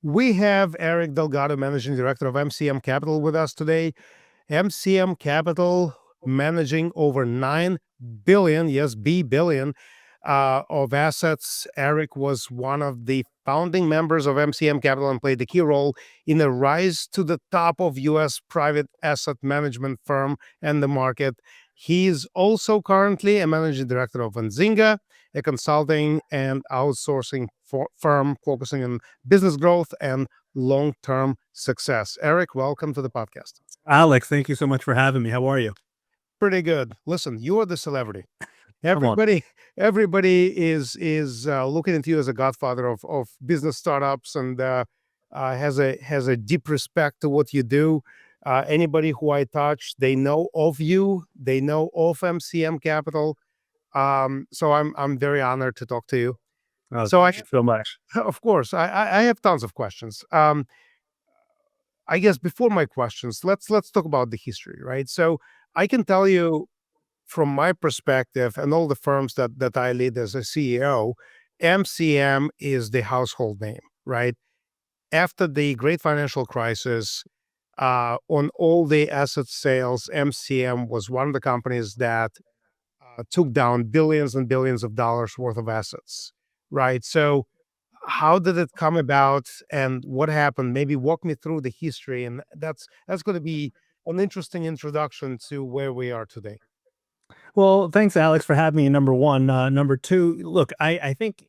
We have Eric Delgado, Managing Director of MCM Capital, with us today. MCM Capital managing over 9 billion, yes, billion, of assets. Eric was one of the founding members of MCM Capital and played a key role in the rise to the top of U.S. private asset management firm and the market. He's also currently a managing director of Enzinga, a consulting and outsourcing firm focusing on business growth and long-term success. Eric, welcome to the podcast. Alex, thank you so much for having me. How are you? Pretty good. Listen, you are the celebrity. Come on. Everybody is looking at you as a godfather of business startups, and has a deep respect to what you do. Anybody who I touch, they know of you. They know of MCM Capital. So I'm very honored to talk to you. Oh, So thank you so much. of course, I have tons of questions. I guess before my questions, let's talk about the history, right? So I can tell you from my perspective and all the firms that I lead as a CEO, MCM is the household name, right? After the great financial crisis, on all the asset sales, MCM was one of the companies that took down billions and billions of dollars worth of assets, right? So how did it come about and what happened? Maybe walk me through the history, and that's going to be an interesting introduction to where we are today. Well, thanks, Alex, for having me. Number one. Number two, look, I think,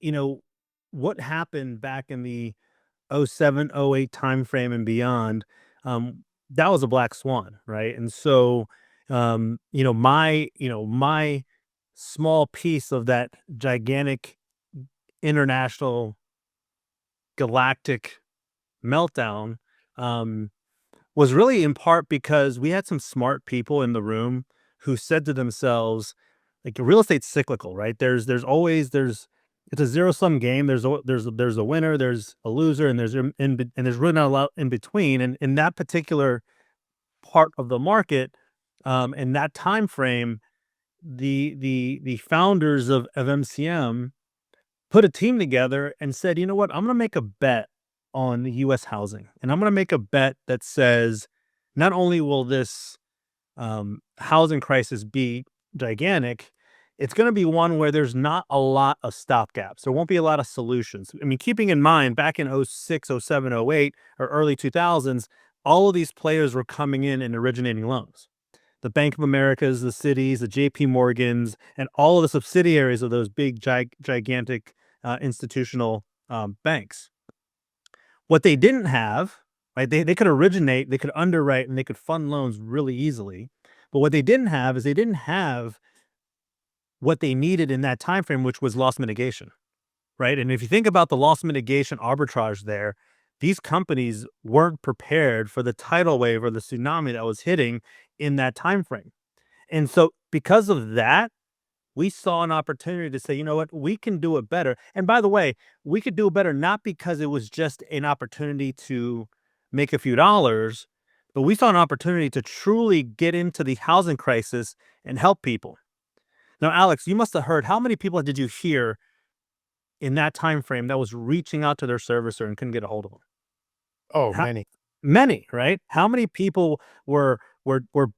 what happened back in the '07, '08 timeframe and beyond, that was a black swan, right? And so, my small piece of that gigantic international galactic meltdown, um, was really in part because we had some smart people in the room who said to themselves, like, real estate's cyclical, right? There's it's a zero sum game. There's a winner, there's a loser, and and there's really not a lot in between. And in that particular part of the market, in that time frame, the founders of MCM put a team together and said, you know what, I'm going to make a bet on the U.S. housing, and I'm going to make a bet that says not only will this housing crisis be gigantic, it's going to be one where there's not a lot of stopgaps. There won't be a lot of solutions. I mean, keeping in mind back in '06, '07, '08, or early 2000s, all of these players were coming in and originating loans. The Bank of Americas, the Cities, the JP Morgans, and all of the subsidiaries of those big, gigantic institutional banks. What they didn't have, right? They could originate, they could underwrite, and they could fund loans really easily. But what they didn't have is they didn't have what they needed in that time frame, which was loss mitigation, right? And if you think about the loss mitigation arbitrage there, these companies weren't prepared for the tidal wave or the tsunami that was hitting in that time frame. And so because of that, we saw an opportunity to say, you know what, we can do it better. And by the way, we could do it better not because it was just an opportunity to make a few dollars, but we saw an opportunity to truly get into the housing crisis and help people. Now, Alex, you must have heard, how many people did you hear in that time frame that was reaching out to their servicer and couldn't get a hold of them? Oh, How, many. many, right? How many people were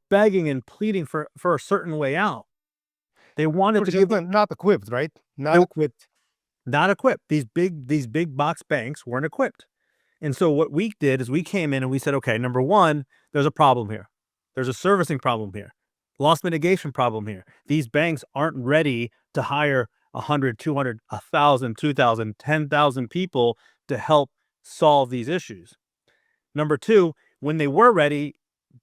begging and pleading for a certain way out? They wanted to give Not equipped, right? Not Nope. equipped. Not equipped. These big box banks weren't equipped. And so what we did is we came in and we said, okay, number one, there's a problem here. There's a servicing problem here. Loss mitigation problem here. These banks aren't ready to hire 100, 200, 1,000, 2,000, 10,000 people to help solve these issues. Number two, when they were ready,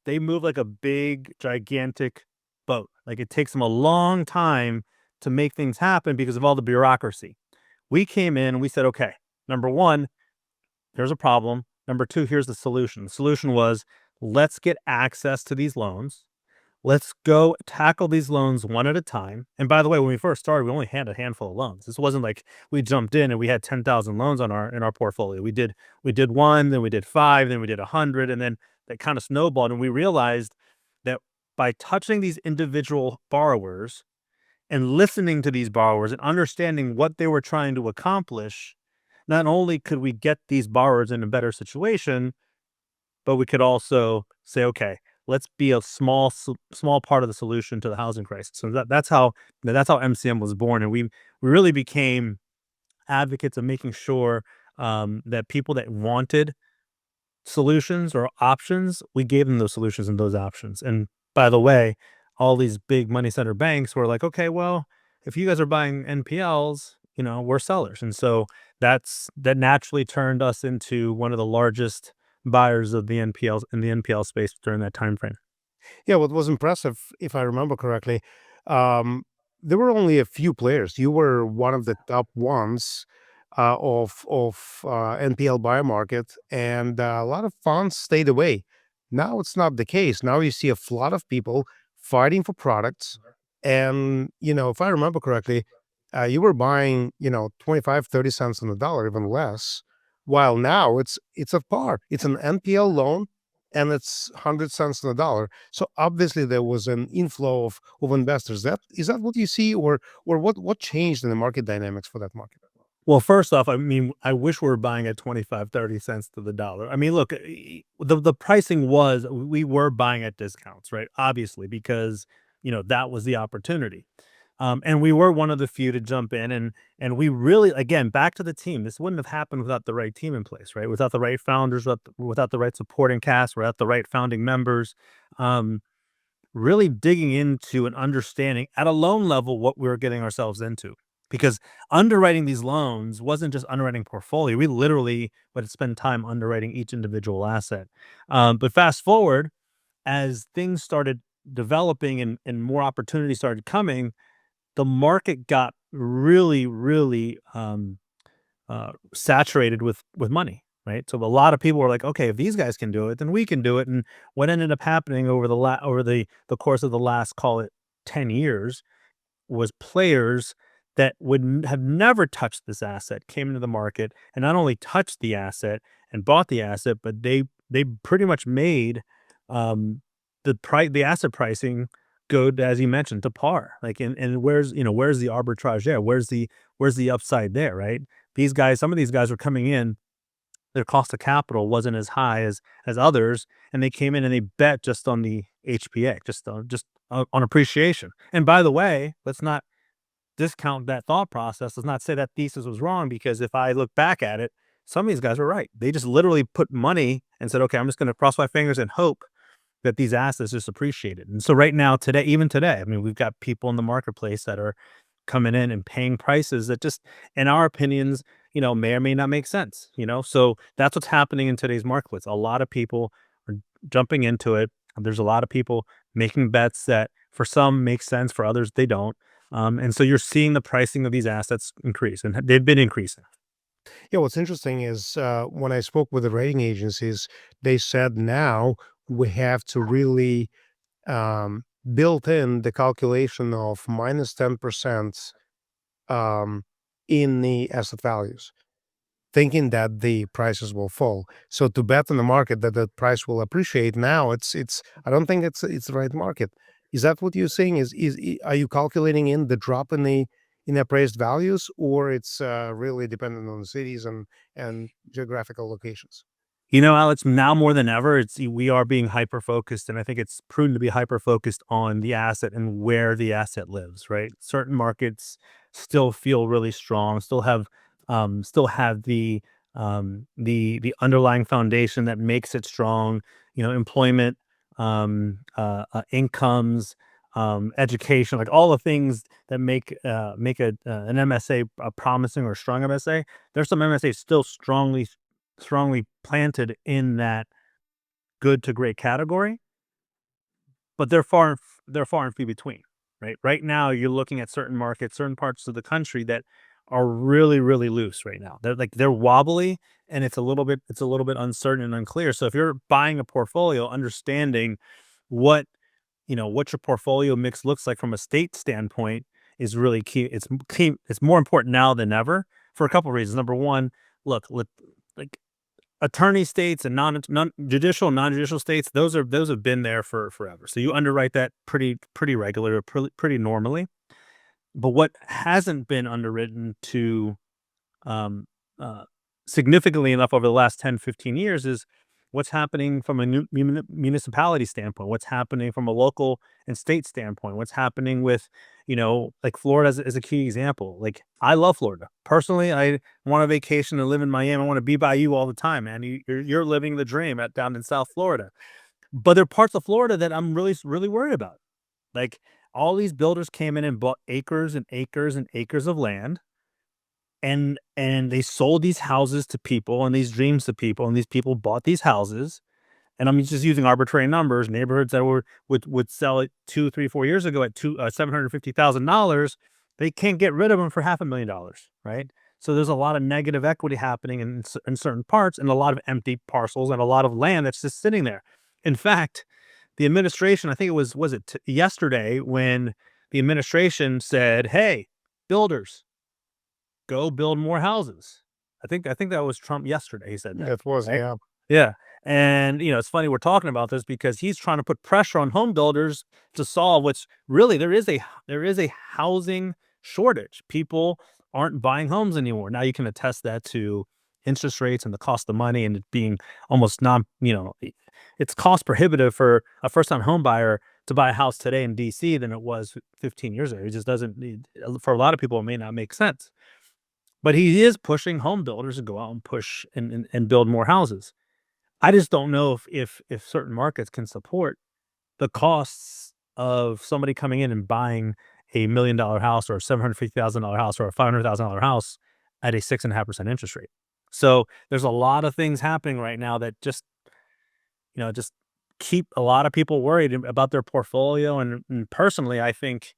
they moved like a big, gigantic boat. Like, it takes them a long time to make things happen because of all the bureaucracy. We came in and we said, okay, number one, there's a problem. Number two, here's the solution. The solution was, let's get access to these loans. Let's go tackle these loans one at a time. And by the way, when we first started, we only had a handful of loans. This wasn't like we jumped in and we had 10,000 loans in our portfolio. We did one, then we did 5, then we did 100, and then that kind of snowballed. And we realized that by touching these individual borrowers and listening to these borrowers and understanding what they were trying to accomplish, not only could we get these borrowers in a better situation, but we could also say, okay, let's be a small part of the solution to the housing crisis. So that's how MCM was born, and we really became advocates of making sure that people that wanted solutions or options, we gave them those solutions and those options. And by the way, all these big money center banks were like, okay, well, if you guys are buying NPLs, we're sellers. And so that naturally turned us into one of the largest buyers of the NPLs in the NPL space during that time frame. Yeah, what was impressive, if I remember correctly, um, there were only a few players. You were one of the top ones of NPL buyer market, and a lot of funds stayed away. Now it's not the case. Now you see a lot of people fighting for products, and if I remember correctly, you were buying 25, 30 cents on the dollar, even less. While now it's a par. It's an NPL loan, and it's 100 cents on the dollar. So obviously there was an inflow of investors. That is that what you see, or what changed in the market dynamics for that market? Well, first off, I mean, I wish we were buying at 25, 30 cents to the dollar. I mean, look, the pricing was we were buying at discounts, right? Obviously, because that was the opportunity. And we were one of the few to jump in, and we really, again, back to the team. This wouldn't have happened without the right team in place, right? Without the right founders, without the right supporting cast, without the right founding members. Um, Really digging into and understanding at a loan level what we were getting ourselves into. Because underwriting these loans wasn't just underwriting portfolio. We literally would spend time underwriting each individual asset. But fast forward, as things started developing and more opportunities started coming, the market got really, really saturated with money, right? So a lot of people were like, okay, if these guys can do it, then we can do it. And what ended up happening over the course of the last, call it, 10 years, was players that have never touched this asset came into the market and not only touched the asset and bought the asset, but they pretty much made um, the asset pricing go, as you mentioned, to par. Like, and where's the arbitrage there? Where's the upside there? Right? Some of these guys were coming in, their cost of capital wasn't as high as others, and they came in and they bet just on the HPA, just on appreciation. And by the way, let's not discount that thought process. Let's not say that thesis was wrong, because if I look back at it, some of these guys were right. They just literally put money and said, "Okay, I'm just going to cross my fingers and hope that these assets just appreciated." And so right now, today, even today, I mean, we've got people in the marketplace that are coming in and paying prices that just, in our opinions, may or may not make sense. So that's what's happening in today's marketplace. A lot of people are jumping into it. There's a lot of people making bets that for some make sense, for others they don't. And so you're seeing the pricing of these assets increase, and they've been increasing. Yeah, what's interesting is when I spoke with the rating agencies, they said now we have to really build in the calculation of -10% um, in the asset values, thinking that the prices will fall. So to bet on the market that the price will appreciate now, it's I don't think it's the right market. Is that what you're saying? Are you calculating in the drop in appraised values, or it's really dependent on the cities and geographical locations? Alex, now more than ever, we are being hyper focused, and I think it's prudent to be hyper focused on the asset and where the asset lives. Right, certain markets still feel really strong, still have the underlying foundation that makes it strong. Employment, incomes, education, like all the things that make an MSA a promising or strong MSA. There's some MSAs still strongly planted in that good to great category, but they're far and few between, right? Right now, you're looking at certain markets, certain parts of the country that are really, really loose right now. They're wobbly, and it's a little bit uncertain and unclear. So if you're buying a portfolio, understanding what what your portfolio mix looks like from a state standpoint is really key. It's more important now than ever for a couple reasons. Number one, like attorney states and non-judicial, non-judicial states, those have been there for forever. So you underwrite that pretty regular, pretty normally. But what hasn't been underwritten to um, significantly enough over the last 10, 15 years is what's happening from a municipality standpoint, what's happening from a local and state standpoint, what's happening with, like Florida is a key example. Like, I love Florida. Personally, I want a vacation and live in Miami. I want to be by you all the time, man. You're living the dream down in South Florida. But there are parts of Florida that I'm really, really worried about. Like, all these builders came in and bought acres and acres and acres of land, and they sold these houses to people and these dreams to people, and these people bought these houses. And I'm just using arbitrary numbers. Neighborhoods that would sell it 2, 3, 4 years ago at $750,000, they can't get rid of them for $500,000, right? So there's a lot of negative equity happening in certain parts, and a lot of empty parcels, and a lot of land that's just sitting there. In fact, the administration, I think it was it yesterday, when the administration said, "Hey, builders, go build more houses." I think that was Trump yesterday. He said that, It was, right? yeah. Yeah. And it's funny we're talking about this because he's trying to put pressure on home builders to solve what's really there is a housing shortage. People aren't buying homes anymore. Now you can attest that to interest rates and the cost of money, and it being almost it's cost prohibitive for a first time home buyer to buy a house today in DC than it was 15 years ago. It just doesn't for a lot of people, it may not make sense. But he is pushing home builders to go out and push and build more houses. I just don't know if certain markets can support the costs of somebody coming in and buying $1 million house, or a $750,000 house, or a $500,000 house at a 6.5% interest rate. So there's a lot of things happening right now that just keep a lot of people worried about their portfolio. And personally, I think,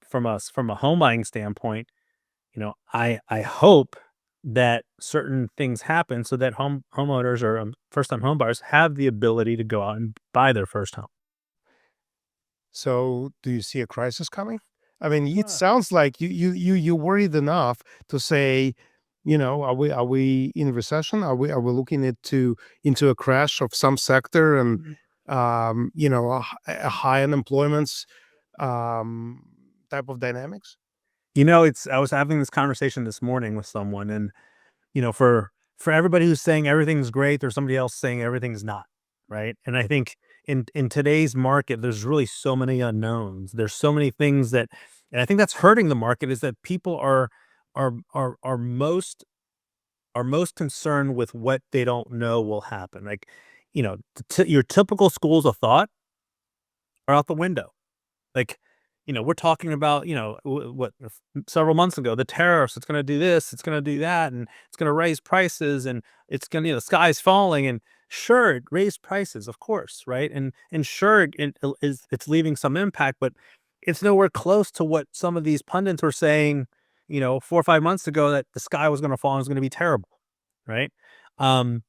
from a home buying standpoint, I hope that certain things happen so that homeowners, or first time home buyers, have the ability to go out and buy their first home. So, do you see a crisis coming? I mean, it Uh, sounds like you worried enough to say, are we in recession? Are we looking into a crash of some sector, and Mhm. a high unemployment um, type of dynamics? It's I was having this conversation this morning with someone, and for everybody who's saying everything's great, there's somebody else saying everything's not, right? And I think in today's market, there's really so many unknowns. There's so many things that, and I think that's hurting the market, is that people are most concerned with what they don't know will happen. Like, your typical schools of thought are out the window. Like, we're talking about, several months ago, the tariffs, it's going to do this, it's going to do that, and it's going to raise prices, and it's going to, the sky's falling. And sure, it raised prices, of course, right? And sure, it's leaving some impact, but it's nowhere close to what some of these pundits were saying, 4 or 5 months ago, that the sky was going to fall and it was going to be terrible, right? Um,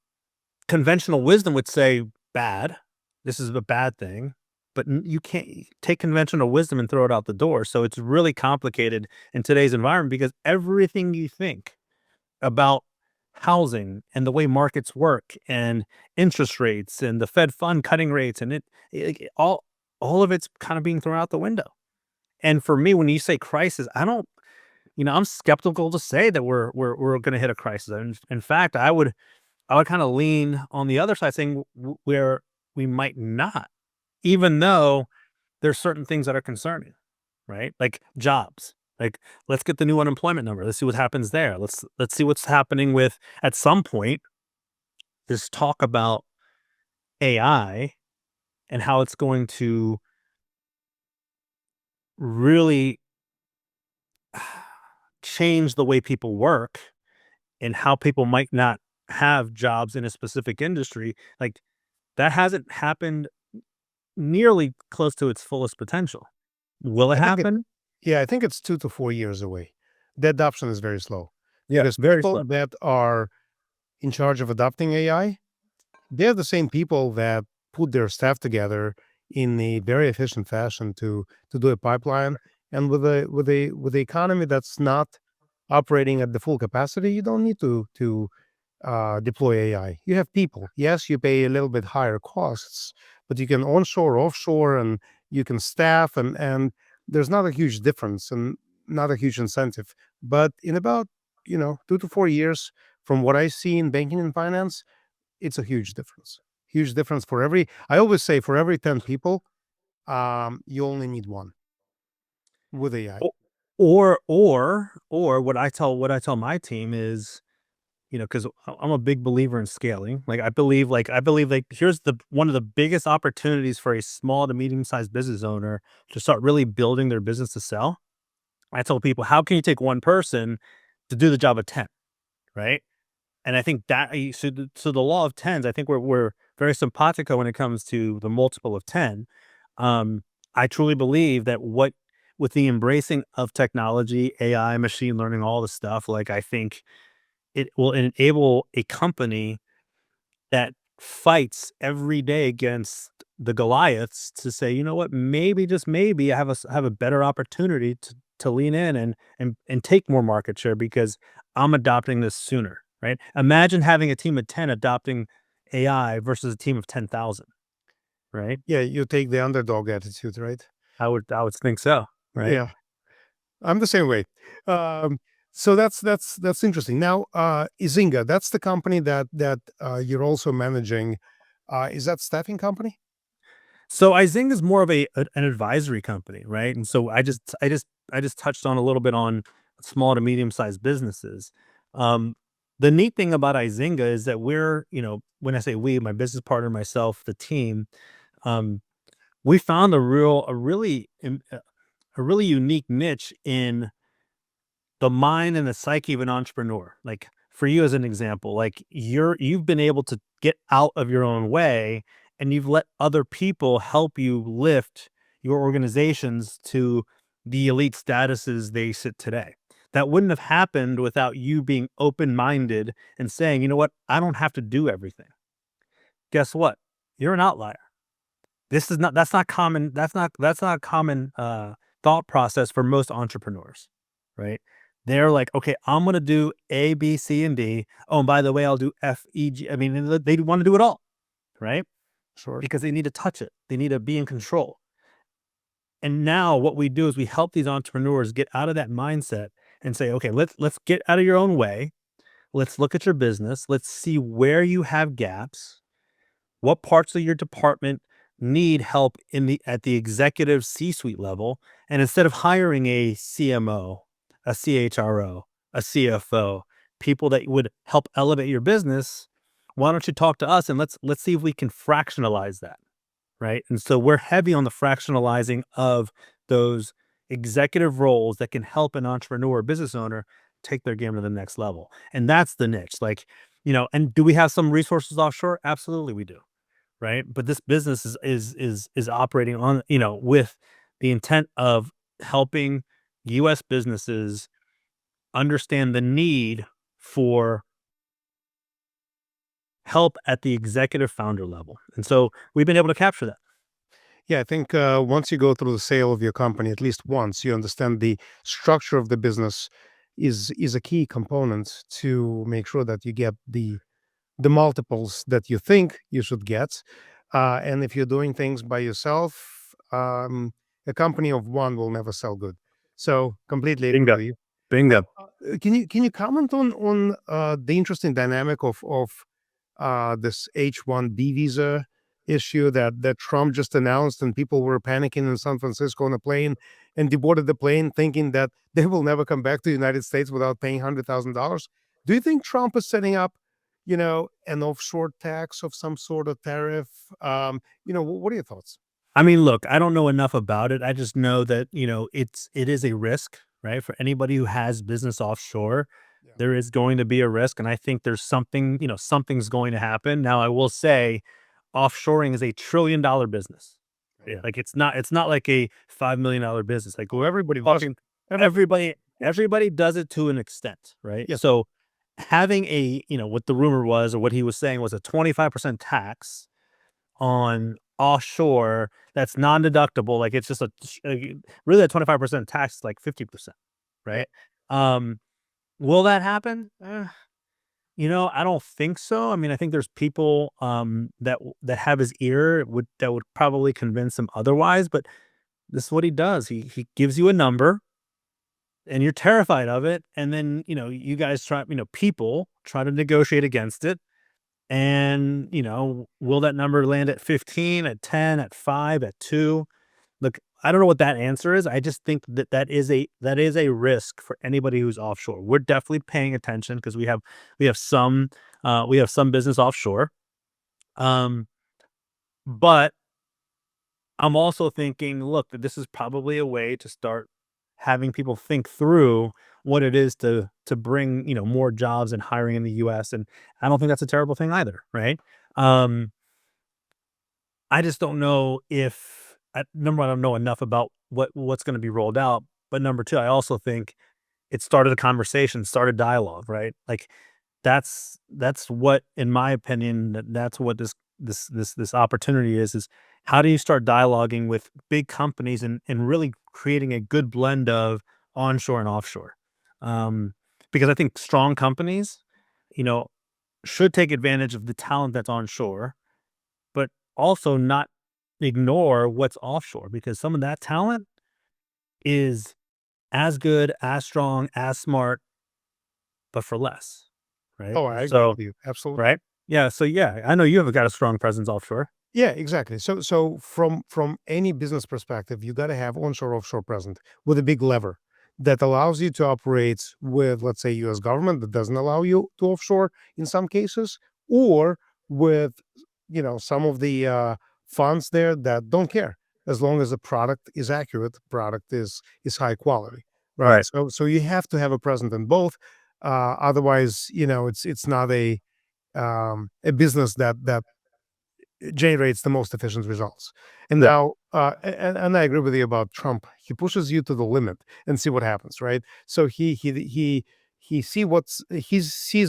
Conventional wisdom would say bad. This is a bad thing, but you can't take conventional wisdom and throw it out the door. So it's really complicated in today's environment, because everything you think about housing and the way markets work and interest rates and the Fed fund cutting rates, and all of it's kind of being thrown out the window. And for me, when you say crisis, I don't, I'm skeptical to say that we're going to hit a crisis. In fact, I would kinda lean on the other side, saying where we might not, even though there's certain things that are concerning, right? Like jobs. Like, let's get the new unemployment number. Let's see what happens there. Let's see what's happening with, at some point, this talk about AI and how it's going to really change the way people work, and how people might not have jobs in a specific industry. Like, that hasn't happened nearly close to its fullest potential. Will it I think it happen? Yeah, I think it's 2 to 4 years away. The adoption is very slow, Yeah, because very people slow. that are in charge of adopting AI, they're the same people that put their staff together in a very efficient fashion to do a pipeline. And with the economy that's not operating at the full capacity, you don't need to deploy AI. You have people. Yes, you pay a little bit higher costs, but you can onshore, offshore, and you can staff, and there's not a huge difference and not a huge incentive. But in about 2 to 4 years, from what I see in banking and finance, it's a huge difference. Huge difference for every. I always say for every 10 people, you only need one with AI. O- or what I tell my team is, because I'm a big believer in scaling. Like, I believe here's the one of the biggest opportunities for a small to medium sized business owner to start really building their business to sell. I tell people, how can you take one person to do the job of 10, right? And I think that so the law of tens, I think we're very simpatico when it comes to the multiple of 10. Um, I truly believe that what with the embracing of technology, AI, machine learning, all the stuff, like I think it will enable a company that fights every day against the Goliaths to say, you know what, maybe just maybe I have a better opportunity to lean in and take more market share because I'm adopting this sooner, right? Imagine having a team of 10 adopting AI versus a team of 10,000, right? Yeah, you take the underdog attitude, right? I would think so, right? Yeah, I'm the same way. Um, so that's interesting. Now, Izinga, that's the company that you're also managing. Is that staffing company? So Izing is more of an advisory company, right? And so I just touched on a little bit on small to medium sized businesses. Um, the neat thing about Izinga is that when I say we, my business partner, myself, the team, um, we found a really unique niche in the mind and the psyche of an entrepreneur. Like for you as an example, like you've been able to get out of your own way and you've let other people help you lift your organizations to the elite statuses they sit today. That wouldn't have happened without you being open-minded and saying, "You know what? I don't have to do everything." Guess what? You're an outlier. This is not that's not common that's not common, thought process for most entrepreneurs, right? They're like, "Okay, I'm gonna do A, B, C, and D. Oh, and by the way, I'll do F, E, G." I mean, they wanna do it all, right? Sure. Because they need to touch it. They need to be in control. And now what we do is we help these entrepreneurs get out of that mindset and say, "Okay, let's get out of your own way. Let's look at your business. Let's see where you have gaps. What parts of your department need help at the executive C-suite level? And instead of hiring a CMO, a CHRO, a CFO, people that would help elevate your business, why don't you talk to us and let's see if we can fractionalize that, right? And so we're heavy on the fractionalizing of those executive roles that can help an entrepreneur or business owner take their game to the next level. And that's the niche. Like, and do we have some resources offshore? Absolutely we do, right? But this business is operating on, with the intent of helping US businesses understand the need for help at the executive founder level. And so we've been able to capture that. Yeah, I think once you go through the sale of your company, at least once, you understand the structure of the business is a key component to make sure that you get the multiples that you think you should get. And if you're doing things by yourself, a company of one will never sell good. So completely agree Bingo. with you. Bingo. Now, can you comment on the interesting dynamic of this H-1B visa issue that Trump just announced, and people were panicking in San Francisco on a plane and deboarded the plane, thinking that they will never come back to the United States without paying $100,000. Do you think Trump is setting up, an offshore tax of some sort of tariff? What are your thoughts? I mean, look, I don't know enough about it. I just know that, it is a risk, right? For anybody who has business offshore, Yeah, there is going to be a risk. And I think there's something's going to happen. Now, I will say offshoring is $1 trillion business. Yeah, yeah. like it's not like a $5 million business. Like where everybody Plus, fucking and everybody does it to an extent, right? yes, So having what the rumor was or what he was saying was a 25% tax on offshore that's non-deductible, like, it's just really that 25% tax is like 50%, yeah. right? Um, will that happen? I don't think so. I mean, I think there's people, that have his ear that would probably convince him otherwise, but this is what he does. He gives you a number, and you're terrified of it, and then you guys try, people try to negotiate against it, and will that number land at 15, at 10, at 5, at 2? Look, I don't know what that answer is. I just think that that is a risk for anybody who's offshore. We're definitely paying attention because we have some business offshore. Um, but I'm also thinking, look, that this is probably a way to start having people think through what it is to bring, more jobs and hiring in the US. And I don't think that's a terrible thing either, right? Um, I just don't know if number one, I don't know enough about what's going to be rolled out. But number two, I also think it started a conversation, started dialogue, right? Like that's what, in my opinion, that's what this opportunity is how do you start dialoguing with big companies and really creating a good blend of onshore and offshore? Um, because I think strong companies, you know, should take advantage of the talent that's onshore, but also not ignore what's offshore because some of that talent is as good, as strong, as smart, but for less, right? Oh, I agree So with you. Absolutely. right? Yeah, so yeah, I know you have got a strong presence offshore. Yeah, exactly. So from any business perspective, you got to have onshore offshore present with a big lever that allows you to operate with, let's say, U.S. government that doesn't allow you to offshore in some cases, or with some of the funds there that don't care as long as the product is accurate, product is high quality, right? Right. So you have to have a present in both. Otherwise, it's not a business that generates the most efficient results. And Yeah. now, and I agree with you about Trump. He pushes you to the limit and see what happens, right? So he sees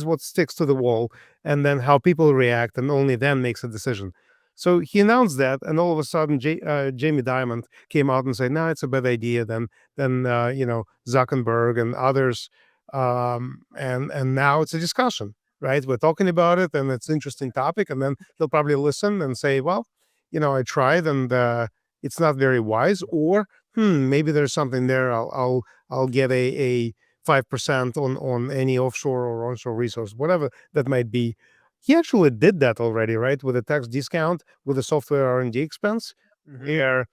what sticks to the wall, and then how people react, and only then makes a decision. So he announced that, and all of a sudden, Jamie Dimon came out and said, "No, it's a bad idea." Then Zuckerberg and others, and now it's a discussion, right? We're talking about it, and it's an interesting topic, and then they'll probably listen and say, "Well, I tried, and it's not very wise," or maybe there's something there. I'll get a 5% on any offshore or onshore resource, whatever that might be. He actually did that already, right? With a tax discount with a software R&D expense, Mhm. where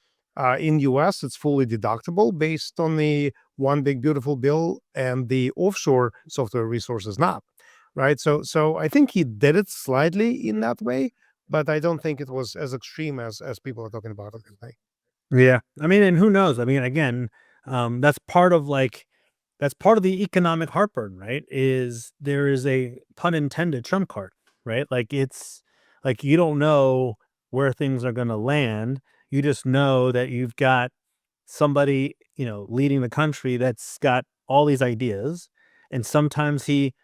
in US it's fully deductible based on the one big beautiful bill, and the offshore software resource is not, right? So I think he did it slightly in that way, but I don't think it was as extreme as people are talking about it today. Yeah. I mean, and who knows? I mean, again, that's part of the economic heartburn, right? Is there is a pun intended trump card, right? Like it's like you don't know where things are gonna land. You just know that you've got somebody, leading the country that's got all these ideas. And sometimes he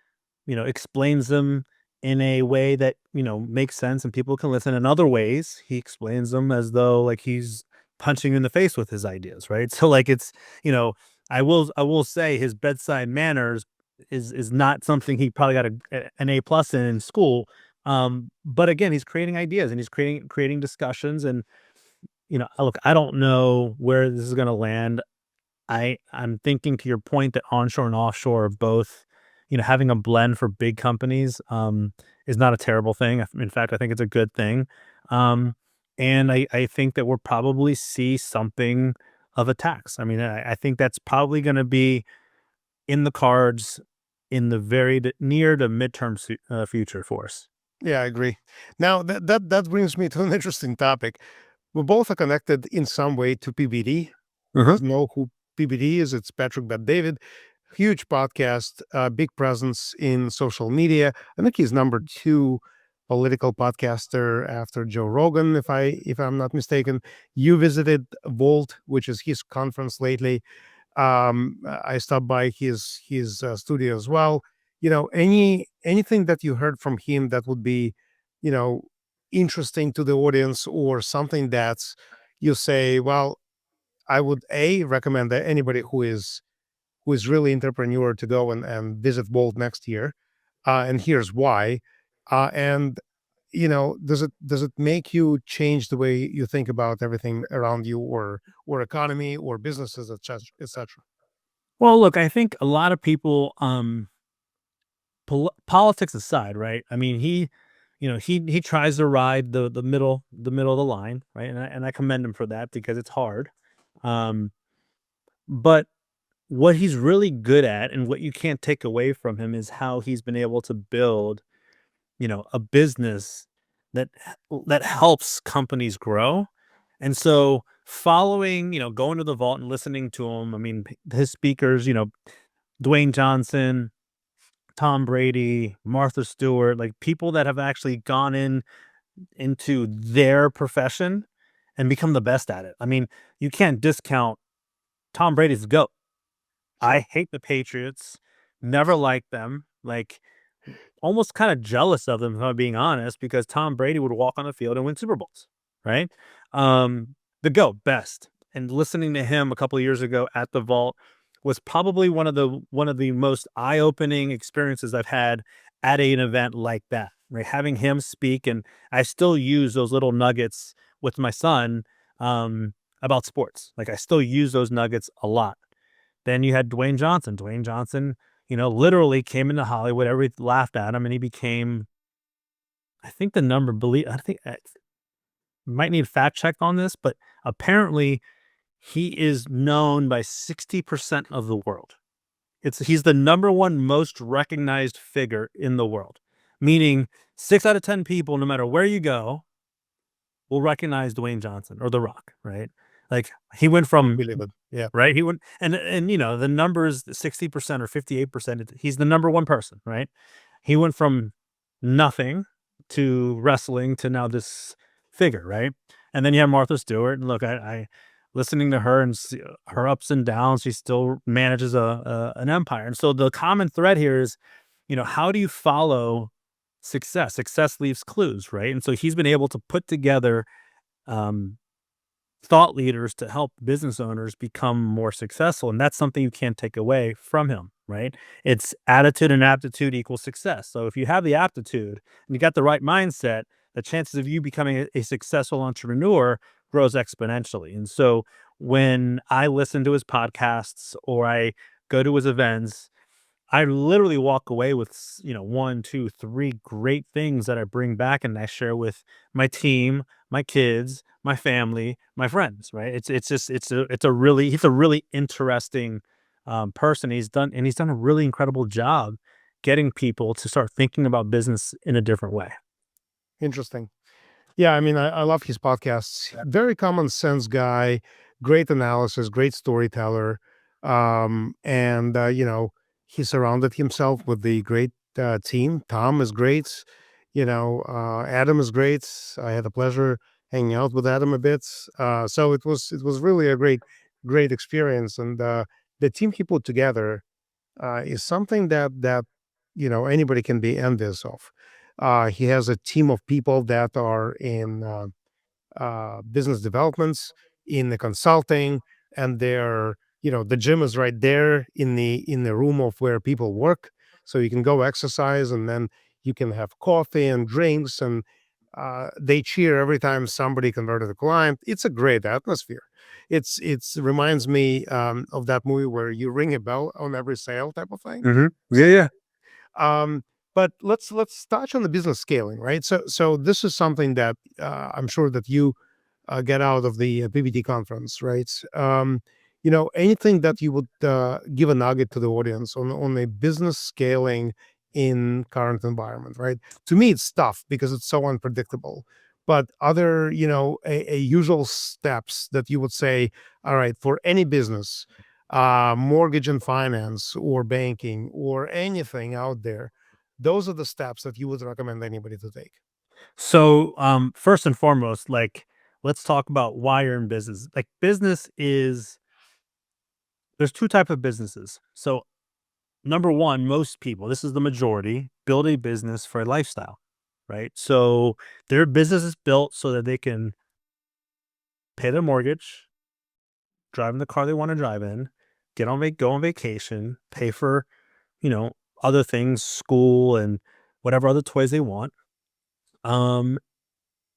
explains them in a way that, makes sense and people can listen. In other ways, he explains them as though like he's punching you in the face with his ideas, right? So like it's, you know, I will say his bedside manners is not something he probably got an A plus in school. But again, he's creating ideas and he's creating discussions. And look, I don't know where this is going to land. I'm thinking to your point that onshore and offshore are both, having a blend for big companies, is not a terrible thing. In fact, I think it's a good thing. Um, and I think that we'll probably see something of a tax. I mean, I think that's probably going to be in the cards in the very near to midterm future for us. Yeah, I agree. Now that brings me to an interesting topic. We both are connected in some way to PBD. Uh-huh. You know who PBD is? It's Patrick Bet David. Huge podcast, big presence in social media. I think he's number two political podcaster after Joe Rogan, if I'm not mistaken. You visited Vault, which is his conference lately. I stopped by his studio as well. Anything that you heard from him that would be, you know, interesting to the audience, or something that's you say, well, I would recommend that anybody who is really entrepreneur to go and visit Bolt next year, and here's why. And does it make you change the way you think about everything around you, or economy, or businesses, etc., etc.? Well, look, I think a lot of people, politics aside, right? I mean, he tries to ride the middle of the line, right? And I commend him for that because it's hard. Um, but what he's really good at, and what you can't take away from him, is how he's been able to build, a business that helps companies grow. And so following, going to the vault and listening to him, I mean, his speakers, Dwayne Johnson, Tom Brady, Martha Stewart, like people that have actually gone into their profession and become the best at it. I mean, you can't discount Tom Brady's the GOAT. I Sure. hate the Patriots, never liked them. Like, almost kind of jealous of them, if I'm being honest, because Tom Brady would walk on the field and win Super Bowls, right? The GOAT, best. And listening to him a couple of years ago at the Vault was probably one of the most eye-opening experiences I've had at an event like that. Right, having him speak, and I still use those little nuggets with my son, about sports. Like, I still use those nuggets a lot. Then you had Dwayne Johnson. Dwayne Johnson, literally came into Hollywood. Everybody laughed at him, and he became, I think the number, believe, I think, might need a fact check on this, but apparently he is known by 60% of the world. He's the number one most recognized figure in the world, meaning 6 out of 10 people, no matter where you go, will recognize Dwayne Johnson or The Rock, right? Like, he went I from, believe it. Yeah. right? He went, and the numbers, 60% or 58%, he's the number one person, right? He went from nothing to wrestling to now this figure, right? And then you have Martha Stewart, and look, I listening to her and her ups and downs, she still manages an empire. And so the common thread here is, how do you follow success? Success leaves clues, right? And so he's been able to put together, um, thought leaders to help business owners become more successful. And that's something you can't take away from him, right? It's attitude and aptitude equals success. So if you have the aptitude and you got the right mindset, the chances of you becoming a successful entrepreneur grows exponentially. And so when I listen to his podcasts or I go to his events, I literally walk away with, 1, 2, 3 great things that I bring back and I share with my team, my kids, my family, my friends, right? It's just he's a really interesting, person. He's done a really incredible job getting people to start thinking about business in a different way. Interesting. Yeah, I mean, I love his podcasts. Very common sense guy, great analysis, great storyteller. And he surrounded himself with the great team. Tom is great. Adam is great. I had the pleasure hanging out with Adam a bit. So it was really a great experience. And the team he put together is something that anybody can be envious of. He has a team of people that are in business developments, in the consulting, and the gym is right there in the room of where people work, so you can go exercise, and then you can have coffee and drinks, and they cheer every time somebody converted a client. It's a great atmosphere. It's reminds me of that movie where you ring a bell on every sale type of thing. Hmm. Yeah, yeah. um, but let's touch on the business scaling, right? So this is something that I'm sure that you get out of the PBD conference, right? Anything that you would give a nugget to the audience on a business scaling in current environment, right? To me, it's tough because it's so unpredictable. But other, a usual steps that you would say, all right, for any business, mortgage and finance or banking or anything out there, those are the steps that you would recommend anybody to take. So, first and foremost, like, let's talk about why you're in business. Like, there's two type of businesses. So, number one, most people, this is the majority, build a business for a lifestyle, right? So their business is built so that they can pay their mortgage, drive in the car they want to drive in, go on vacation, pay for, you know, other things, school and whatever other toys they want. Um,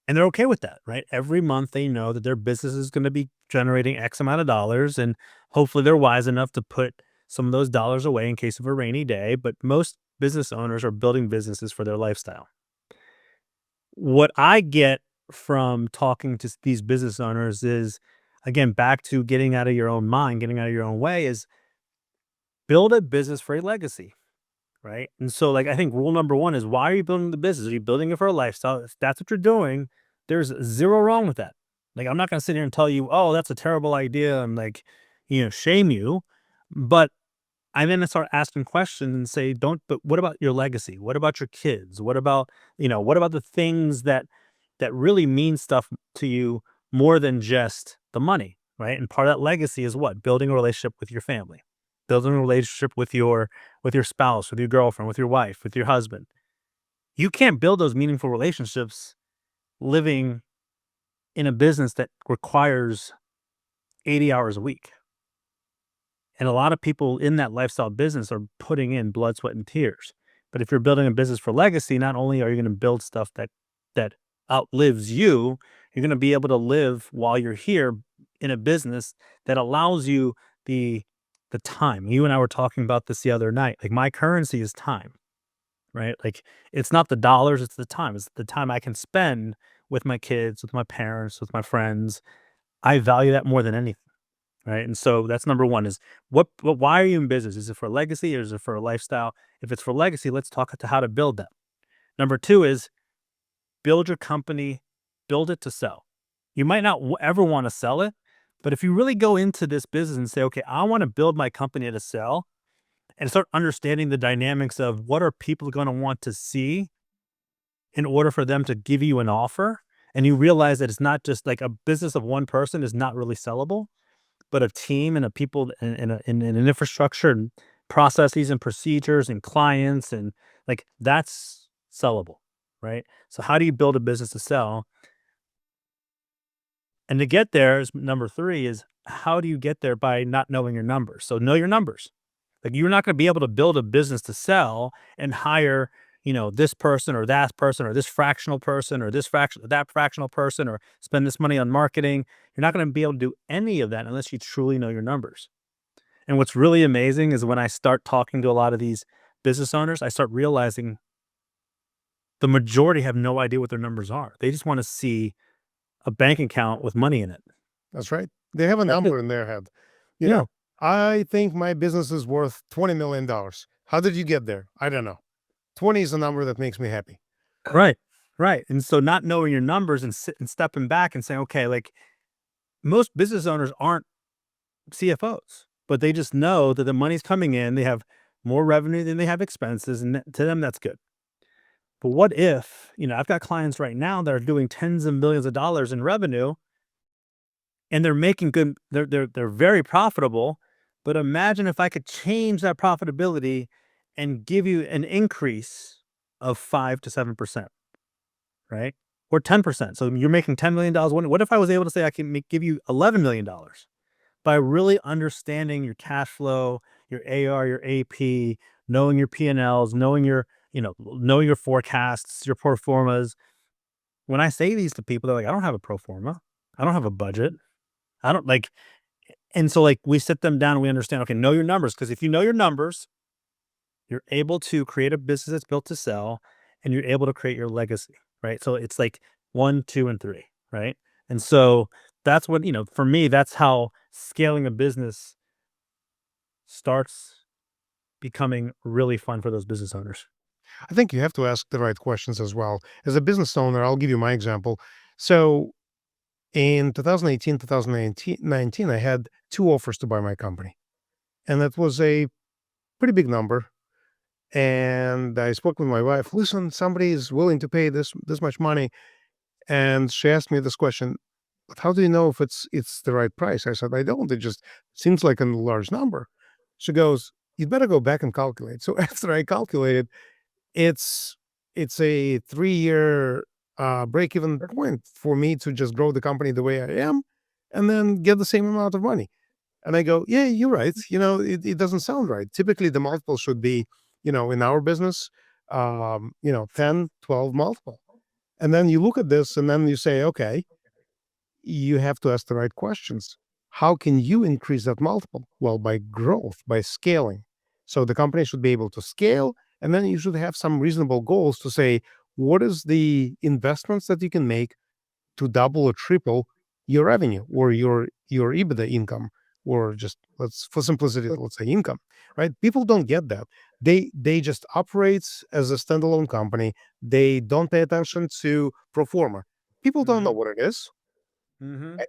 and they're okay with that, right? Every month they know that their business is going to be generating X amount of dollars, and hopefully they're wise enough to put some of those dollars away in case of a rainy day, but most business owners are building businesses for their lifestyle. What I get from talking to these business owners is, again, back to getting out of your own mind, getting out of your own way, is build a business for a legacy, right? And so, like, I think rule number one is, why are you building the business? Are you building it for a lifestyle? If that's what you're doing, there's zero wrong with that. Like, I'm not going to sit here and tell you, oh, that's a terrible idea, and like, shame you. But I then start asking questions and say, don't, but what about your legacy? What about your kids? What about, what about the things that really mean stuff to you more than just the money, right? And part of that legacy is what? Building a relationship with your family, building a relationship with your spouse, with your girlfriend, with your wife, with your husband. You can't build those meaningful relationships living in a business that requires 80 hours a week. And a lot of people in that lifestyle business are putting in blood, sweat, and tears. But if you're building a business for legacy, not only are you going to build stuff that outlives you, you're going to be able to live while you're here in a business that allows you the time. You and I were talking about this the other night. Like, my currency is time, right? Like, it's not the dollars, it's the time. It's the time I can spend with my kids, with my parents, with my friends. I value that more than anything. Right. And so that's number one is why are you in business? Is it for a legacy or is it for a lifestyle? If it's for legacy, let's talk to how to build that. Number two is build your company, build it to sell. You might not ever want to sell it, but if you really go into this business and say, okay, I want to build my company to sell, and start understanding the dynamics of what are people going to want to see in order for them to give you an offer, and you realize that it's not just like a business of one person is not really sellable, but a team and a people and an infrastructure and processes and procedures and clients, and like, that's sellable, right? So how do you build a business to sell? And to get there is number three is, how do you get there? By not knowing your numbers. So know your numbers. Like, you're not going to be able to build a business to sell and hire, this person or that person or this fractional person or that fractional person, or spend this money on marketing. You're not going to be able to do any of that unless you truly know your numbers. And what's really amazing is when I start talking to a lot of these business owners, I start realizing the majority have no idea what their numbers are. They just want to see a bank account with money in it. That's right. They have a That's it. number in their head. You Yeah. know, I think my business is worth $20 million. How did you get there? I don't know. 20 is a number that makes me happy. Right. Right. And so not knowing your numbers and stepping back and saying, okay, like, most business owners aren't CFOs, but they just know that the money's coming in. They have more revenue than they have expenses. And to them, that's good. But what if, I've got clients right now that are doing tens of millions of dollars in revenue, and they're making good, they're very profitable. But imagine if I could change that profitability and give you an increase of 5 to 7%, right? Or 10%. So you're making $10 million. What if I was able to say I can give you $11 million by really understanding your cash flow, your AR, your AP, knowing your P&Ls, knowing your forecasts, your pro formas. When I say these to people, they're like, I don't have a pro forma. I don't have a budget. I don't like, and so, like, we sit them down and we understand, okay, know your numbers. Because if you know your numbers, you're able to create a business that's built to sell, and you're able to create your legacy, right? So it's like one, two, and three, right? And so that's what, for me, that's how scaling a business starts becoming really fun for those business owners. I think you have to ask the right questions as well. As a business owner, I'll give you my example. So in 2018, 2019, I had two offers to buy my company. And that was a pretty big number. And I spoke with my wife. Listen, somebody is willing to pay this much money. And she asked me this question, "But how do you know if it's the right price?" I said, "I don't. It just seems like a large number." She goes, "You'd better go back and calculate." So after I calculated, it's it's a 3-year break even point for me to just grow the company the way I am, and then get the same amount of money. And I go, "Yeah, you're right. It doesn't sound right. Typically, the multiple should be, in our business, 10, 12 multiple." And then you look at this and then you say, okay, you have to ask the right questions. How can you increase that multiple? Well, by growth, by scaling. So the company should be able to scale, and then you should have some reasonable goals to say, what is the investments that you can make to double or triple your revenue or your EBITDA income, or just, let's, for simplicity, let's say income, right? People don't get that. They just operates as a standalone company. They don't pay attention to pro forma. People don't know Mhm. what it is. Mhm.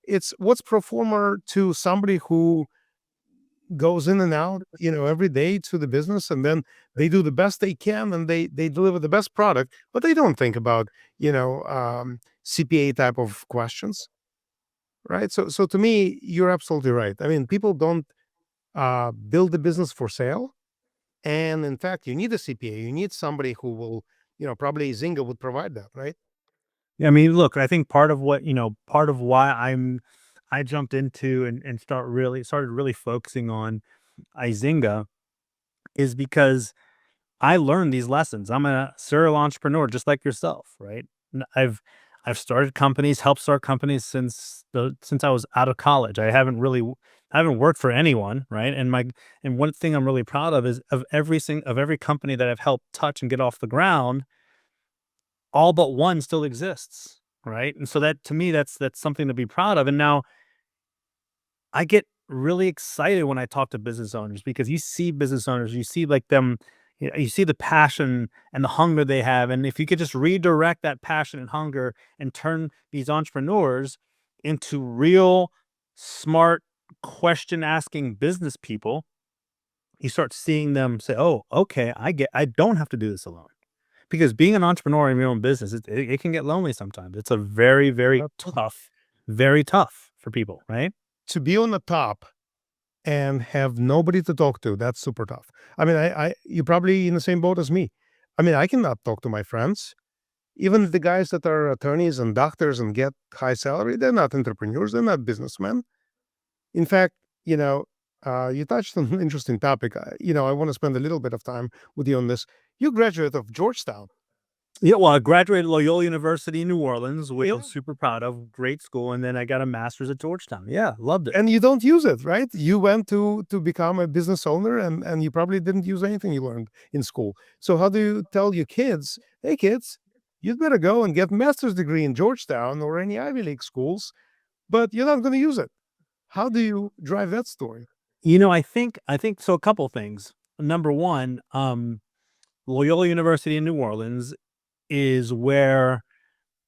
It's what's pro forma to somebody who goes in and out, every day to the business, and then they do the best they can, and they deliver the best product, but they don't think about, CPA type of questions, right? So to me, you're absolutely right. I mean, people don't build the business for sale, and in fact, you need a CPA. You need somebody who will, probably Zinga would provide that, right? Yeah, I mean, look, I think part of what, part of why I jumped into and started really focusing on Izinga is because I learned these lessons. I'm a serial entrepreneur just like yourself, right? I've started companies, helped start companies since I was out of college. I haven't worked for anyone, right? And one thing I'm really proud of is of every company that I've helped touch and get off the ground, all but one still exists, right? And so that to me, that's something to be proud of. And now I get really excited when I talk to business owners because you see business owners, you see like them, you see the passion and the hunger they have. And if you could just redirect that passion and hunger and turn these entrepreneurs into real smart question asking business people, you start seeing them say, "Oh, okay, I don't have to do this alone." Because being an entrepreneur in your own business, it can get lonely sometimes. It's a very, Absolutely. very tough for people, right? To be on the top and have nobody to talk to, that's super tough. I mean, you're probably in the same boat as me. I mean, I cannot talk to my friends. Even the guys that are attorneys and doctors and get high salary, they're not entrepreneurs, they're not businessmen. In fact, you touched on an interesting topic. I want to spend a little bit of time with you on this. You graduate of Georgetown. Yeah, well, I graduated Loyola University in New Orleans, which I Yeah. was super proud of. Great school, and then I got a master's at Georgetown. Yeah, loved it. And you don't use it, right? You went to become a business owner, and you probably didn't use anything you learned in school. So how do you tell your kids, hey kids, you'd better go and get master's degree in Georgetown or any Ivy League schools, but you're not going to use it? How do you drive that story? I think so. A couple things. Number one, Loyola University in New Orleans is where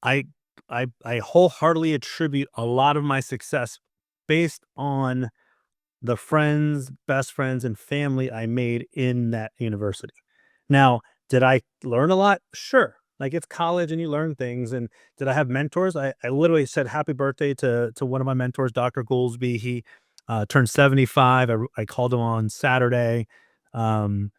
I I wholeheartedly attribute a lot of my success based on the friends, best friends, and family I made in that university. Now, did I learn a lot? Sure. Like it's college and you learn things. And did I have mentors? I literally said happy birthday to one of my mentors, Dr. Goolsby. He turned 75. I called him on Saturday. Um,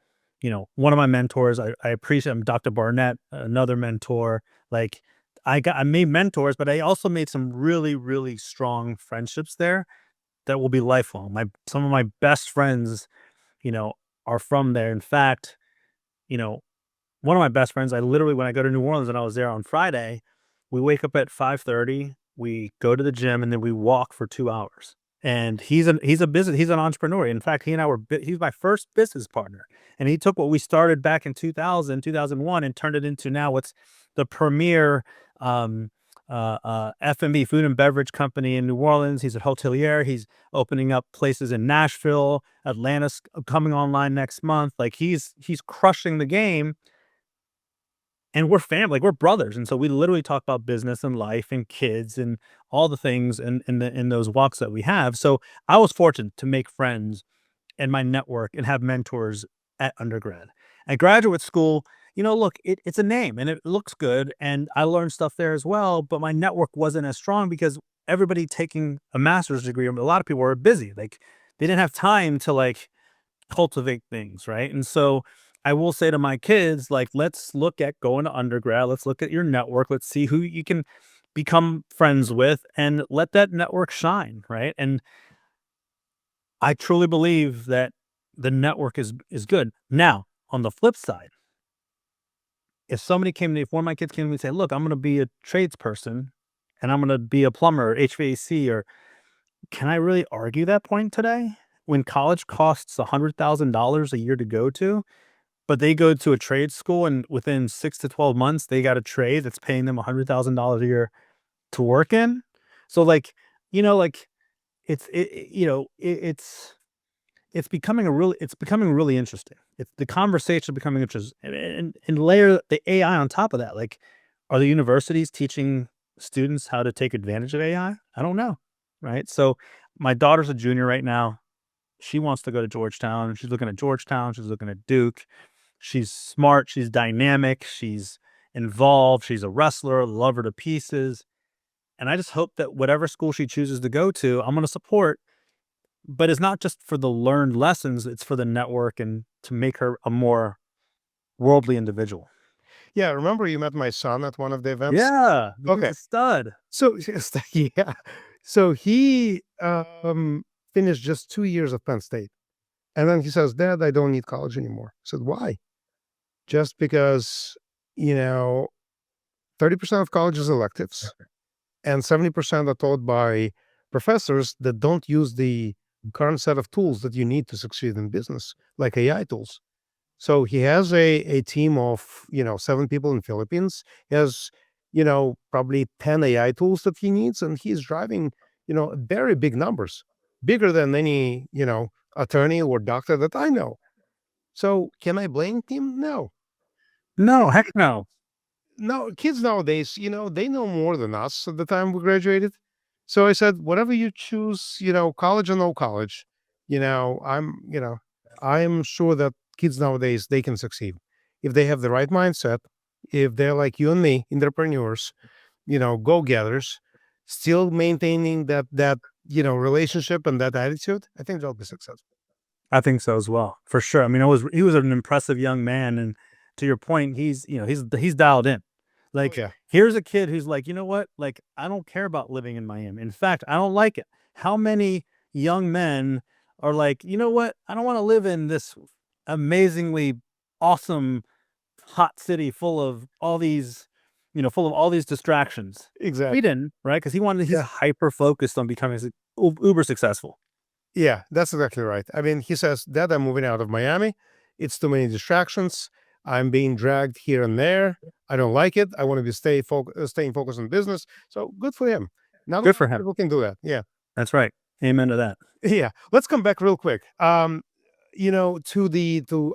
one of my mentors, I appreciate him, Dr. Barnett, another mentor. Like I made mentors, but I also made some really, really strong friendships there that will be lifelong. My Some of my best friends, you know, are from there. In fact, you know, one of my best friends, I literally when I go to New Orleans and I was there on Friday, we wake up at 5:30, we go to the gym, and then we walk for 2 hours. And he's an entrepreneur. In fact, he and I were he's my first business partner. And he took what we started back in 2001, and turned it into now what's the premier um F&B food and beverage company in New Orleans. He's a hotelier. He's opening up places in Nashville, Atlanta's coming online next month. Like he's crushing the game, and we're family, like we're brothers. And so we literally talk about business and life and kids and all the things in those walks that we have. So I was fortunate to make friends and my network and have mentors at undergrad. At graduate school, look, it's a name and it looks good. And I learned stuff there as well, but my network wasn't as strong because everybody taking a master's degree, a lot of people were busy. Like they didn't have time to like cultivate things, right? And so I will say to my kids, like, let's look at going to undergrad. Let's look at your network. Let's see who you can become friends with and let that network shine, right? And I truly believe that the network is good. Now, on the flip side, if one of my kids came to me and say, "Look, I'm going to be a tradesperson and I'm going to be a plumber, HVAC, or can I really argue that point today? When college costs $100,000 a year to go to, but they go to a trade school and within 6 to 12 months, they got a trade that's paying them $100,000 a year to work in. So, like, like, it's becoming really interesting. It's the conversation becoming interesting, and layer the AI on top of that. Like, are the universities teaching students how to take advantage of AI? I don't know, right? So, my daughter's a junior right now. She wants to go to Georgetown. She's looking at Georgetown. She's looking at Duke. She's smart. She's dynamic. She's involved. She's a wrestler. Love her to pieces. And I just hope that whatever school she chooses to go to, I'm going to support, but it's not just for the learned lessons, it's for the network and to make her a more worldly individual. Yeah, remember you met my son at one of the events? Yeah, the kid's Okay. a stud. So yeah. So he finished just 2 years of Penn State. And then he says, "Dad, I don't need college anymore." I said, "Why?" Just because, you know, 30% of college is electives and 70% are taught by professors that don't use the current set of tools that you need to succeed in business, like AI tools. So he has a team of, 7 people in Philippines. He has, probably 10 AI tools that he needs, and he's driving, very big numbers, bigger than any, attorney or doctor that I know. So can I blame him? No. No, heck no. No, kids nowadays, they know more than us at the time we graduated. So I said, whatever you choose, college or no college, I'm sure that kids nowadays they can succeed if they have the right mindset, if they're like you and me, entrepreneurs, go-getters, still maintaining that relationship and that attitude. I think they'll be successful. I think so as well, for sure. I mean, he was an impressive young man, and to your point, he's dialed in. Oh Like, yeah, here's a kid who's like, you know what? Like, I don't care about living in Miami. In fact, I don't like it. How many young men are like, you know what? I don't want to live in this amazingly awesome hot city full of all these distractions. exactly. We didn't, right? Because he's Yeah. hyper focused on becoming uber successful. Yeah, that's exactly right. I mean, he says, "Dad, I'm moving out of Miami. It's too many distractions. I'm being dragged here and there. I don't like it. I want to be staying focused on business." So good for him. Not a Good lot for of him. people can do that. Yeah. That's right. Amen to that. Yeah. Let's come back real quick. To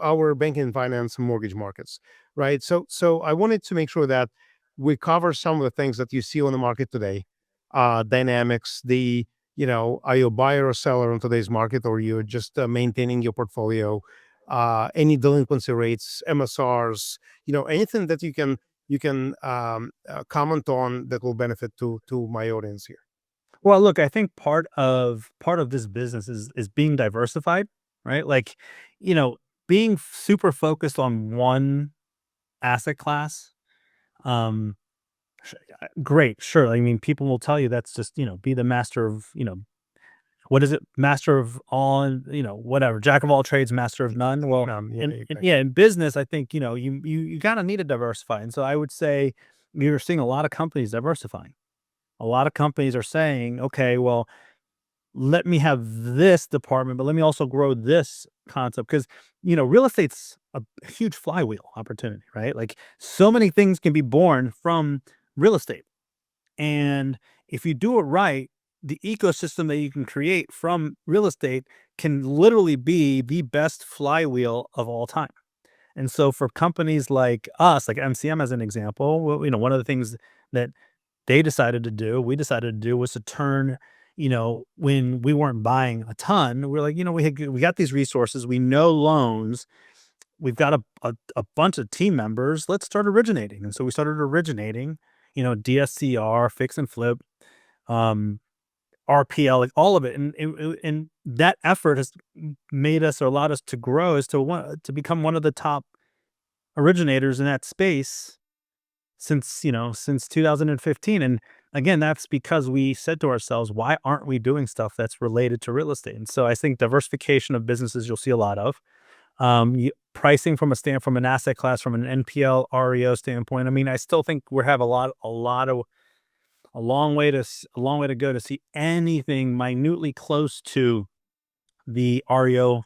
our banking and finance and mortgage markets, right? So I wanted to make sure that we cover some of the things that you see on the market today, dynamics, are you a buyer or seller in today's market, or you're just maintaining your portfolio, any delinquency rates, MSRs, anything that you can comment on that will benefit to my audience here. Well, look, I think part of this business is being diversified, right? Like, you know, being super focused on one asset class. Um, Great, sure. I mean, people will tell you that's just, be the master of, what is it? Master of all, whatever. Jack of all trades, master of none. Well, Yeah, and exactly. yeah, in business, I think, you kind of need to diversify. And so I would say you're seeing a lot of companies diversifying. A lot of companies are saying, okay, well, let me have this department, but let me also grow this concept because real estate's a huge flywheel opportunity, right? Like, so many things can be born from real estate. And if you do it right, the ecosystem that you can create from real estate can literally be the best flywheel of all time. And so for companies like us, like MCM as an example, well, one of the things that we decided to do was to turn, when we weren't buying a ton, we're like, we got these resources, we know loans, we've got a bunch of team members, let's start originating. And so we started originating, DSCR, fix and flip, um, RPL, like all of it. And that effort has made us or allowed us to grow as to become one of the top originators in that space since 2015. And again, that's because we said to ourselves, why aren't we doing stuff that's related to real estate? And so I think diversification of businesses you'll see a lot of. Pricing from an asset class, from an NPL REO standpoint. I mean, I still think we have a long way to go to see anything minutely close to the REO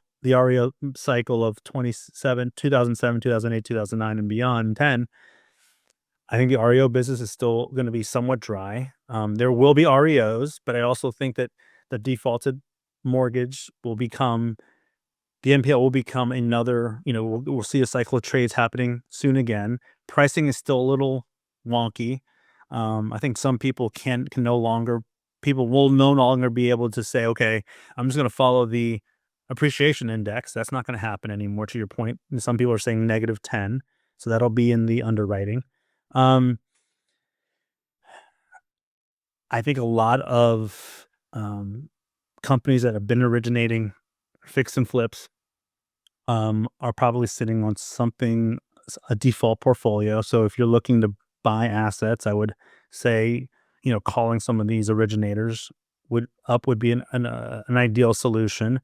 cycle of 2007, 2008, 2009, and beyond, 10. I think the REO business is still going to be somewhat dry. There will be REOs, but I also think that the defaulted mortgage will become the NPL will become another, we'll see a cycle of trades happening soon again. Pricing is still a little wonky. I think some people can no longer, people will no longer be able to say, okay, I'm just going to follow the appreciation index. That's not going to happen anymore, to your point. And some people are saying -10. So that'll be in the underwriting. Um, I think a lot of companies that have been originating fix and flips are probably sitting on a default portfolio. So if you're looking to buy assets, I would say, calling some of these originators would be an ideal solution.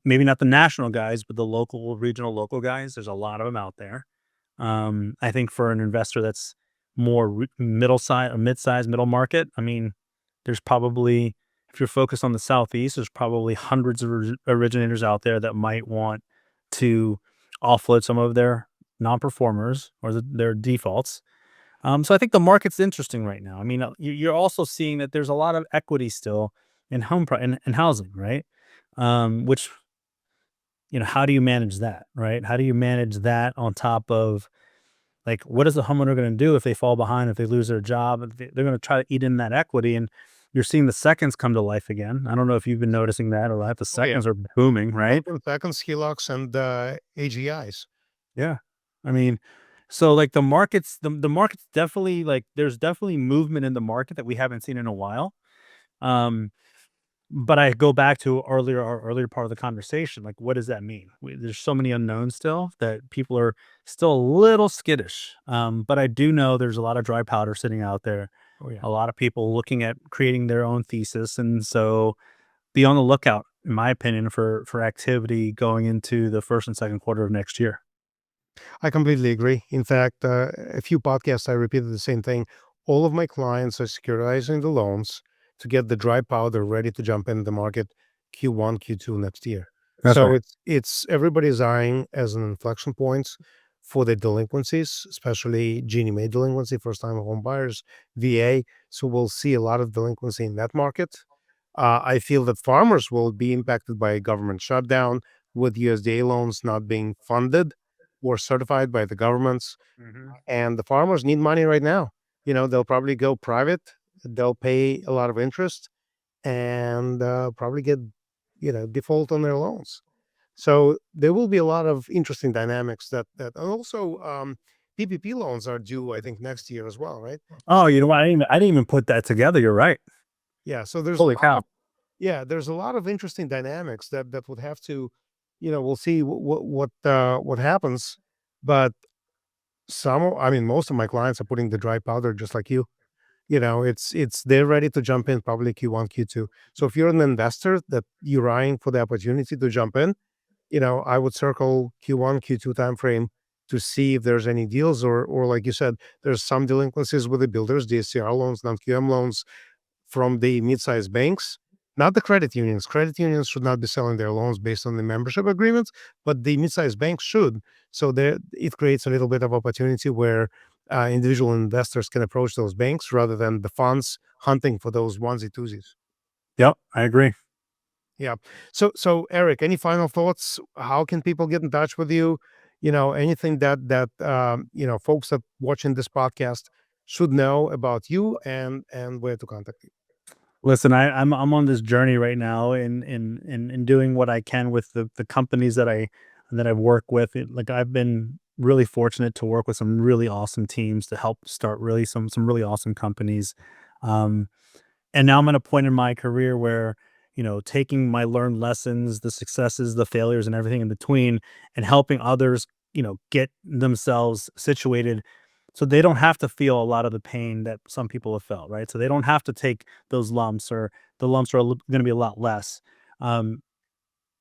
Maybe not the national guys, but the regional local guys. There's a lot of them out there. I think for an investor that's more middle size or mid size, middle market, I mean, there's probably, if you're focused on the Southeast, there's probably hundreds of originators out there that might want to offload some of their non-performers or their defaults. So I think the market's interesting right now. I mean, you're also seeing that there's a lot of equity still in in housing, right? Which, how do you manage that, right? How do you manage that on top of, like, what is the homeowner going to do if they fall behind, if they lose their job? They're going to try to eat in that equity, and you're seeing the seconds come to life again. I don't know if you've been noticing that or that. The Oh yeah, seconds are booming, right? open seconds, HELOCs, and AGIs. Yeah. I mean, so like the market's definitely, like, there's definitely movement in the market that we haven't seen in a while. Um, but I go back to our earlier part of the conversation. Like, what does that mean? There's so many unknowns still that people are still a little skittish. But I do know there's a lot of dry powder sitting out there. Oh yeah. A lot of people looking at creating their own thesis, and so be on the lookout, in my opinion, for activity going into the first and second quarter of next year. I completely agree. In fact, a few podcasts I repeated the same thing. All of my clients are securitizing the loans to get the dry powder ready to jump in the market Q1, Q2 next year. That's So right. it's everybody's eyeing as an inflection points for the delinquencies, especially Ginnie Mae delinquency, first time home buyers, VA. So we'll see a lot of delinquency in that market. I feel that farmers will be impacted by a government shutdown with USDA loans not being funded or certified by the governments. Mhm. And the farmers need money right now. They'll probably go private, they'll pay a lot of interest, and probably get, default on their loans. So there will be a lot of interesting dynamics and also PPP loans are due, I think, next year as well, right? Oh, you know what? I didn't even put that together. You're right. Yeah. So there's a Holy lot cow. of Yeah, there's a lot of interesting dynamics that would have to, we'll see what happens, but I mean, most of my clients are putting the dry powder just like you. It's they're ready to jump in probably Q1, Q2. So if you're an investor that you're eyeing for the opportunity to jump in, I would circle Q1, Q2 timeframe to see if there's any deals or like you said, there's some delinquencies with the builders, DSCR loans, non-QM loans from the mid-sized banks, not the credit unions. Credit unions should not be selling their loans based on the membership agreements, but the mid-sized banks should. So there, it creates a little bit of opportunity where individual investors can approach those banks rather than the funds hunting for those onesie twosies. Yep, I agree. Yeah. So Eric, any final thoughts? How can people get in touch with you? Anything that folks that watching this podcast should know about you and where to contact you. Listen, I'm on this journey right now in doing what I can with the companies that I work with. Like, I've been really fortunate to work with some really awesome teams to help start really some really awesome companies. Um, and now I'm at a point in my career where, taking my learned lessons, the successes, the failures, and everything in between, and helping others, get themselves situated so they don't have to feel a lot of the pain that some people have felt, right? So they don't have to take those lumps, or the lumps are going to be a lot less. Um,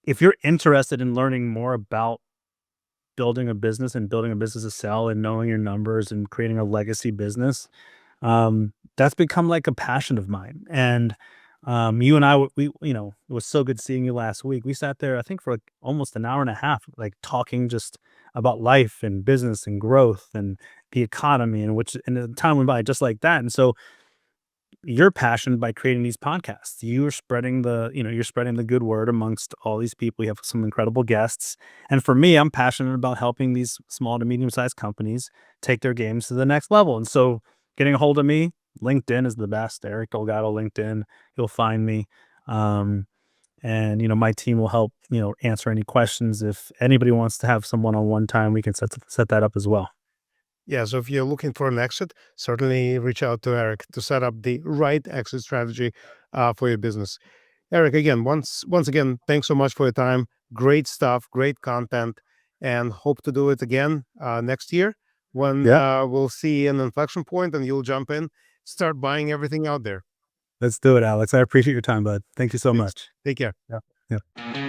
if you're interested in learning more about building a business and building a business to sell and knowing your numbers and creating a legacy business, that's become like a passion of mine. And you and I, we, it was so good seeing you last week. We sat there, I think, for like almost an hour and a half, like talking just about life and business and growth and the economy, and which, and the time went by just like that. And so you're passionate by creating these podcasts. You're spreading you're spreading the good word amongst all these people. You have some incredible guests. And for me, I'm passionate about helping these small to medium sized companies take their games to the next level. And so getting a hold of me, LinkedIn is the best. Eric Delgado, LinkedIn, you'll find me. Um, and my team will help, answer any questions. If anybody wants to have some one-on-one time, we can set that up as well. Yeah, so if you're looking for an exit, certainly reach out to Eric to set up the right exit strategy for your business. Eric, again, once again, thanks so much for your time. Great stuff, great content, and hope to do it again next year when Yeah, we'll see an inflection point and you'll jump in, start buying everything out there. let's do it, Alex. I appreciate your time, bud. Thank you so Thanks. much. Take care. Yeah. Yeah.